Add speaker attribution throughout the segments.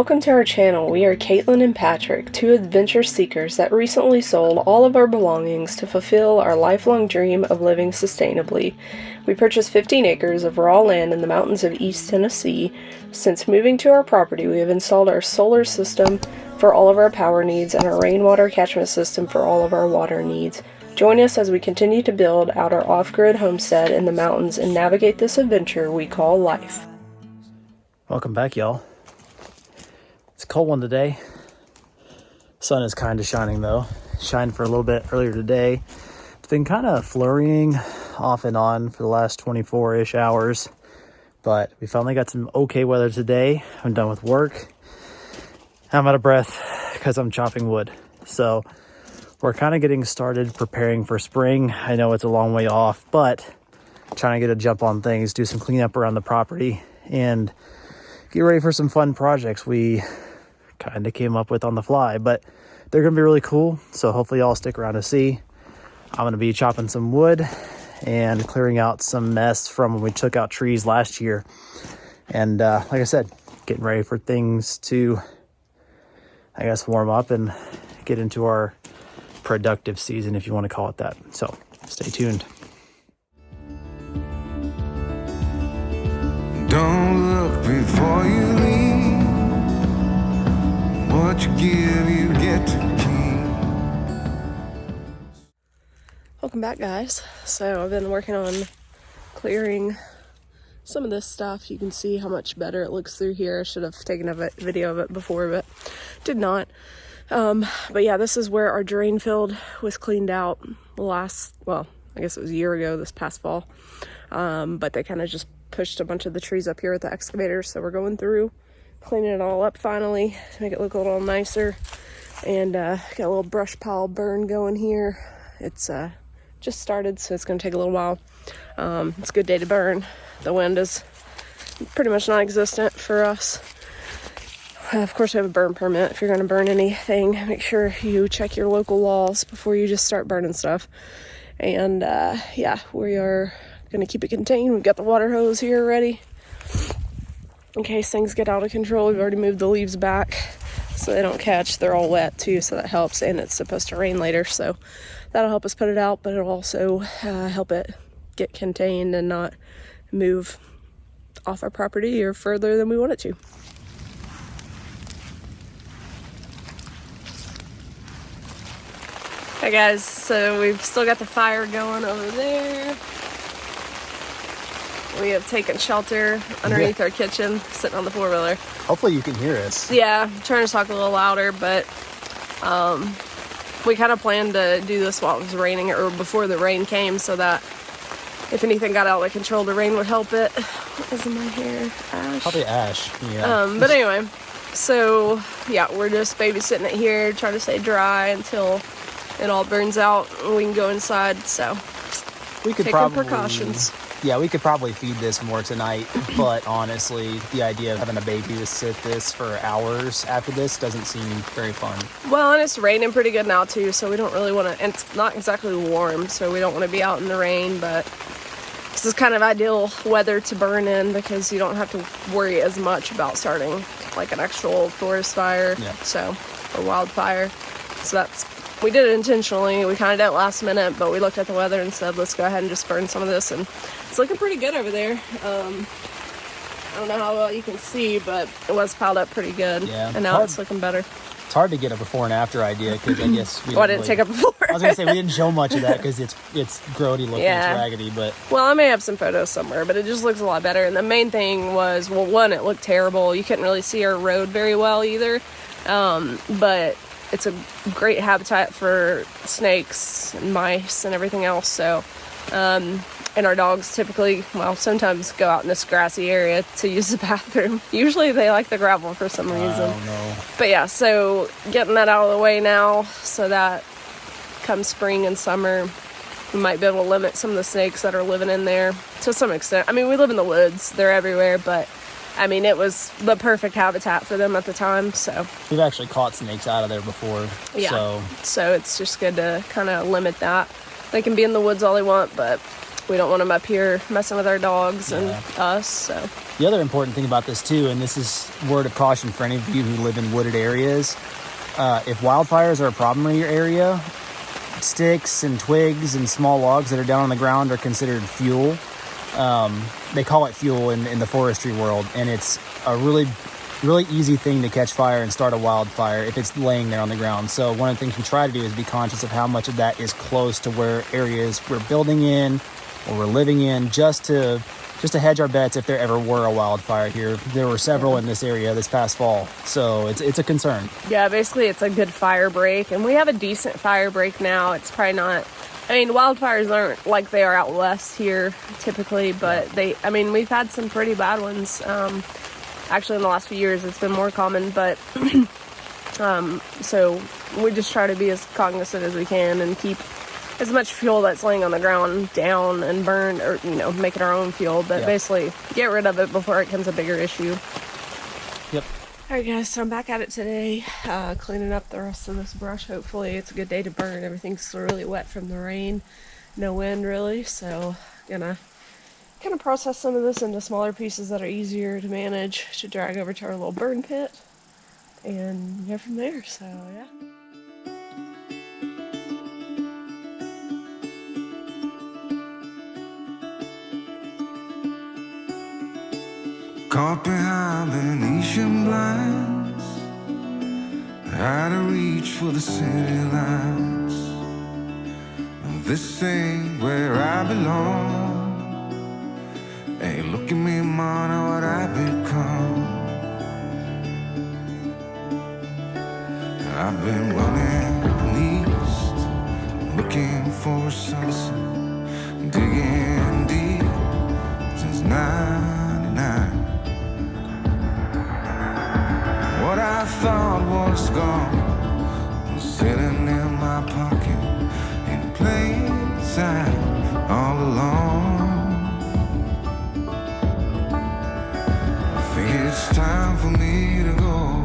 Speaker 1: Welcome to our channel. We are Kaitlyn and Patrick, two adventure seekers that recently sold all of our belongings to fulfill our lifelong dream of living sustainably. We purchased 15 acres of raw land in the mountains of East Tennessee. Since moving to our property, we have installed our solar system for all of our power needs and our rainwater catchment system for all of our water needs. Join us as we continue to build out our off-grid homestead in the mountains and navigate this adventure we call life.
Speaker 2: Welcome back, y'all. It's a cold one today. Sun is kind of shining though. Shined for a little bit earlier today. It's been kind of flurrying off and on for the last 24-ish hours, but we finally got some okay weather today. I'm done with work. I'm out of breath because I'm chopping wood. So we're kind of getting started preparing for spring. I know it's a long way off, but trying to get a jump on things, do some cleanup around the property, and get ready for some fun projects we kind of came up with on the fly, but they're going to be really cool. So hopefully y'all stick around to see. I'm going to be chopping some wood and clearing out some mess from when we took out trees last year. And like I said, getting ready for things to, I guess, warm up and get into our productive season, if you want to call it that. So stay tuned.
Speaker 3: Don't look before you leave. What you give, you get to keep.
Speaker 1: Welcome back, guys. So I've been working on clearing some of this stuff. You can see how much better it looks through here. I should have taken a video of it before, but did not. But yeah, this is where our drain field was cleaned out last, well, I guess it was a year ago, this past fall. But they kind of just pushed a bunch of the trees up here with the excavator, so we're going through cleaning it all up finally to make it look a little nicer. And got a little brush pile burn going here. It's just started, so it's going to take a little while. It's a good day to burn. The wind is pretty much non-existent for us. Of course, we have a burn permit. If you're going to burn anything, make sure you check your local laws before you just start burning stuff. And yeah, we are going to keep it contained. We've got the water hose here ready in case things get out of control. We've already moved the leaves back so they don't catch. They're all wet too, so that helps. And it's supposed to rain later, so that'll help us put it out, but it'll also help it get contained and not move off our property or further than we want it to. Hey guys, so we've still got the fire going over there. We have taken shelter underneath our kitchen, sitting on the four-wheeler.
Speaker 2: Hopefully you can hear us.
Speaker 1: Yeah, I'm trying to talk a little louder, but we kind of planned to do this while it was raining, or before the rain came, so that if anything got out of control, the rain would help it. What is in my hair? Ash?
Speaker 2: Probably ash, yeah.
Speaker 1: But anyway, so yeah, we're just babysitting it here, trying to stay dry until it all burns out and we can go inside. So
Speaker 2: We could
Speaker 1: taking
Speaker 2: probably
Speaker 1: precautions.
Speaker 2: Yeah, we could probably feed this more tonight, but honestly, the idea of having a baby to sit this for hours after this doesn't seem very fun.
Speaker 1: Well, and it's raining pretty good now too, so we don't really want to, and it's not exactly warm, so we don't want to be out in the rain, but this is kind of ideal weather to burn in because you don't have to worry as much about starting like an actual forest fire,
Speaker 2: Yeah.
Speaker 1: So, or wildfire. So that's, we did it intentionally. We kind of did it last minute, but we looked at the weather and said, let's go ahead and just burn some of this. And it's looking pretty good over there. I don't know how well you can see, but it was piled up pretty good.
Speaker 2: Yeah,
Speaker 1: and now it's looking better.
Speaker 2: It's hard to get a before and after idea because I guess we
Speaker 1: I didn't take a before.
Speaker 2: I was going to say, we didn't show much of that because it's grody looking,
Speaker 1: Yeah.
Speaker 2: It's raggedy, but...
Speaker 1: Well, I may have some photos somewhere, but it just looks a lot better. And the main thing was, well, one, it looked terrible. You couldn't really see our road very well either. But it's a great habitat for snakes and mice and everything else. So, and our dogs typically, well, sometimes go out in this grassy area to use the bathroom. Usually they like the gravel for some reason.
Speaker 2: I don't know.
Speaker 1: But yeah, so getting that out of the way now so that come spring and summer, we might be able to limit some of the snakes that are living in there to some extent. I mean, we live in the woods. They're everywhere, but I mean, it was the perfect habitat for them at the time, so.
Speaker 2: We've actually caught snakes out of there before,
Speaker 1: Yeah. So it's just good to kind of limit that. They can be in the woods all they want, but we don't want them up here messing with our dogs and us. So
Speaker 2: the other important thing about this too, and this is word of caution for any of you who live in wooded areas, if wildfires are a problem in your area, sticks and twigs and small logs that are down on the ground are considered fuel. They call it fuel in the forestry world, and it's a really easy thing to catch fire and start a wildfire if it's laying there on the ground. So one of the things we try to do is be conscious of how much of that is close to where areas we're building in or we're living in, just to hedge our bets if there ever were a wildfire here. There were several in this area this past fall, so it's a concern.
Speaker 1: Yeah, basically it's a good fire break, and we have a decent fire break now. It's probably not, I mean, wildfires aren't like they are out west here typically, but we've had some pretty bad ones. Actually, in the last few years, it's been more common, but so we just try to be as cognizant as we can and keep as much fuel that's laying on the ground down and burn, or, make it our own fuel, but basically get rid of it before it becomes a bigger issue.
Speaker 2: Yep.
Speaker 1: All right, guys, so I'm back at it today, cleaning up the rest of this brush. Hopefully it's a good day to burn. Everything's still really wet from the rain, no wind really, so gonna kind of process some of this into smaller pieces that are easier to manage to drag over to our little burn pit and go from there. So yeah.
Speaker 3: Caught behind Venetian blinds, out of reach for the city lights. This ain't where I belong. Hey, look at me, man, what I've become. I've been running east, looking for a sunset, digging deep since '99. What I thought was gone was sitting in my pocket in plain sight all along. I think it's time for me to go,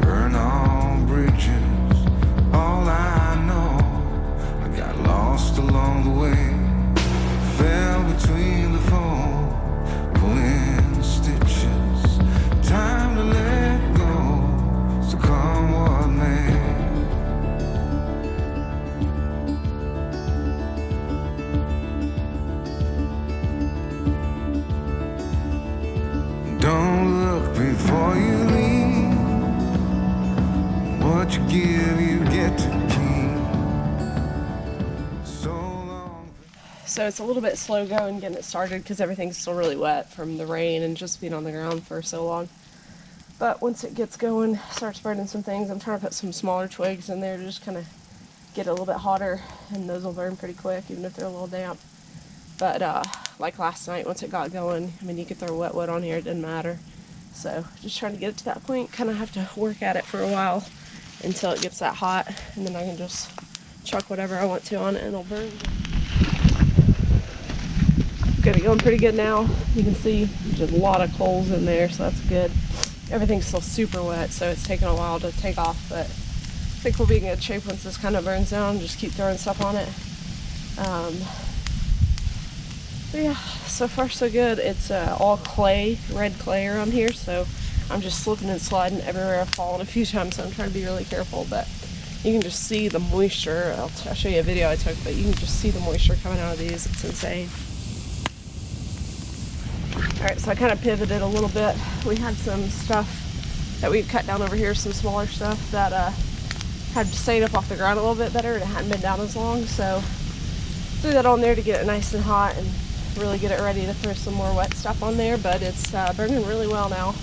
Speaker 3: burn all bridges. All I know, I got lost along the way, fell between the foam, pulling stitches. Time to let go, so come what may. Don't look before you leave. What you give, you get to keep. So long.
Speaker 1: So it's a little bit slow going getting it started because everything's still really wet from the rain and just being on the ground for so long. But once it gets going, starts burning some things. I'm trying to put some smaller twigs in there to just kind of get it a little bit hotter, and those will burn pretty quick even if they're a little damp. But like last night, once it got going, I mean, you could throw wet wood on here, it didn't matter. So just trying to get it to that point, kind of have to work at it for a while until it gets that hot, and then I can just chuck whatever I want to on it and it'll burn. Got it going pretty good now. You can see there's a lot of coals in there, so that's good. Everything's still super wet, so it's taking a while to take off, but I think we'll be in good shape once this kind of burns down. Just keep throwing stuff on it. But yeah, so far so good. It's all clay, red clay around here, so I'm just slipping and sliding everywhere. I've fallen a few times, so I'm trying to be really careful, but you can just see the moisture. I'll show you a video I took, but you can just see the moisture coming out of these. It's insane. Alright, so I kind of pivoted a little bit. We had some stuff that we'd cut down over here, some smaller stuff that had stayed up off the ground a little bit better and it hadn't been down as long, so threw that on there to get it nice and hot and really get it ready to throw some more wet stuff on there. But it's burning really well now.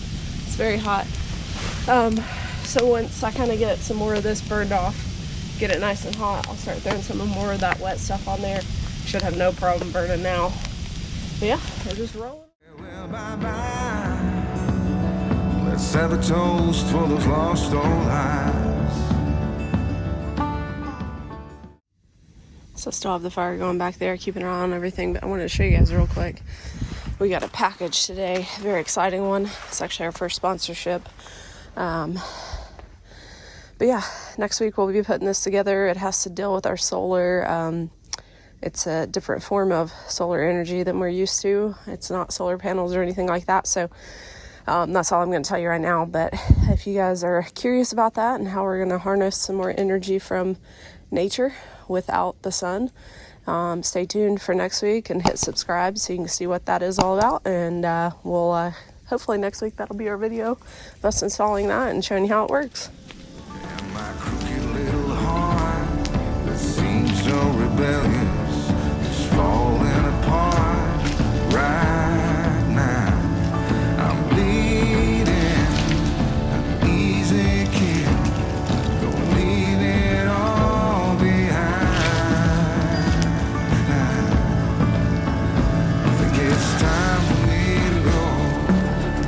Speaker 1: It's very hot. So once I kind of get some more of this burned off, get it nice and hot, I'll start throwing some more of that wet stuff on there. Should have no problem burning now. But yeah, we're just rolling.
Speaker 3: Well, bye-bye. Let's have a toast for those lost old eyes.
Speaker 1: So still have the fire going back there, keeping an eye on everything, but I wanted to show you guys real quick. We got a package today, a very exciting one. It's actually our first sponsorship. But yeah, next week we'll be putting this together. It has to deal with our solar, it's a different form of solar energy than we're used to. It's not solar panels or anything like that. So that's all I'm going to tell you right now. But if you guys are curious about that and how we're going to harness some more energy from nature without the sun, stay tuned for next week and hit subscribe so you can see what that is all about. And we'll hopefully next week that'll be our video of us installing that and showing you how it works.
Speaker 3: And my crooked little heart that seems so rebellious is falling apart right now. I'm bleeding, an easy kill, gonna leave it all behind. I think it's time for me to go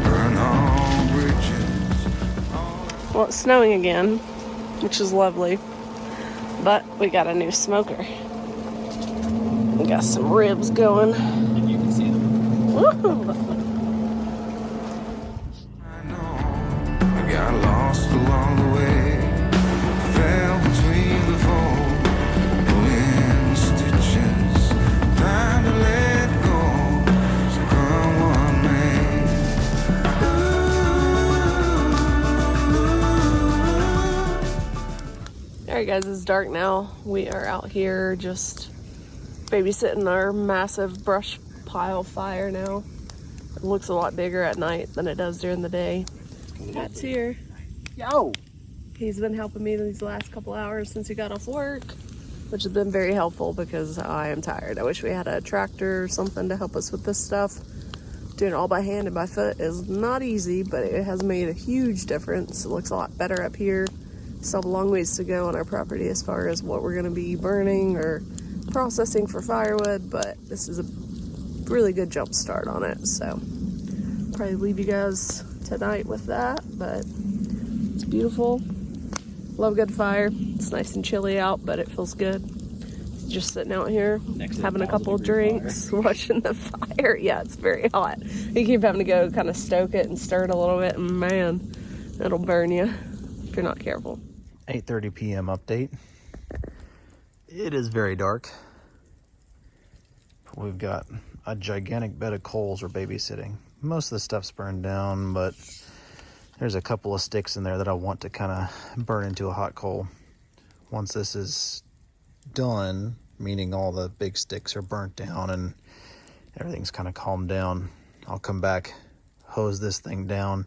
Speaker 3: burn all bridges.
Speaker 1: Well, it's snowing again, which is lovely, but we got a new smoker. We got some ribs going.
Speaker 2: And you can see them.
Speaker 1: Woohoo!
Speaker 3: I know I got lost along the way, fell between the fold, pulling stitches, time to let go, so come one may.
Speaker 1: Alright guys, it's dark now. We are out here just babysitting our massive brush pile fire now. It looks a lot bigger at night than it does during the day. Pat's here.
Speaker 2: Yo!
Speaker 1: He's been helping me these last couple hours since he got off work, which has been very helpful because I am tired. I wish we had a tractor or something to help us with this stuff. Doing it all by hand and by foot is not easy, but it has made a huge difference. It looks a lot better up here. Still have a long ways to go on our property as far as what we're going to be burning or processing for firewood, but this is a really good jump start on it. So probably leave you guys tonight with that, but it's beautiful. Love good fire. It's nice and chilly out, but it feels good. Just sitting out here having a couple drinks, watching the fire. Yeah, it's very hot. You keep having to go kind of stoke it and stir it a little bit, and man, it'll burn you if you're not careful.
Speaker 2: 8:30 p.m. update. It is very dark. We've got a gigantic bed of coals we're babysitting. Most of the stuff's burned down, but there's a couple of sticks in there that I want to kind of burn into a hot coal. Once this is done, meaning all the big sticks are burnt down and everything's kind of calmed down, I'll come back, hose this thing down,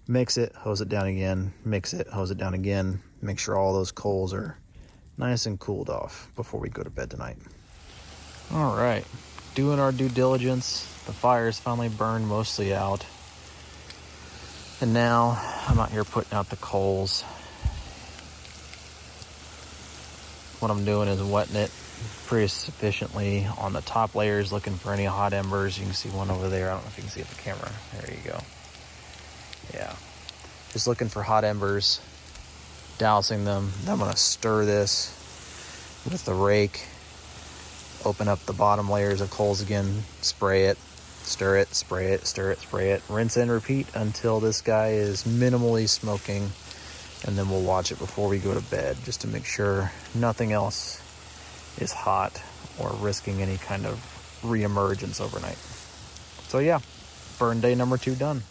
Speaker 2: mix it, hose it down again, mix it, hose it down again, make sure all those coals are nice and cooled off before we go to bed tonight. All right, doing our due diligence. The fire's finally burned mostly out. And now I'm out here putting out the coals. What I'm doing is wetting it pretty sufficiently on the top layers, looking for any hot embers. You can see one over there. I don't know if you can see it on the camera. There you go. Yeah, just looking for hot embers, dousing them. Then I'm gonna stir this with the rake, open up the bottom layers of coals again, spray it, stir it, spray it, stir it, spray it, rinse and repeat until this guy is minimally smoking, and then we'll watch it before we go to bed just to make sure nothing else is hot or risking any kind of re-emergence overnight. So yeah, burn day number 2 done.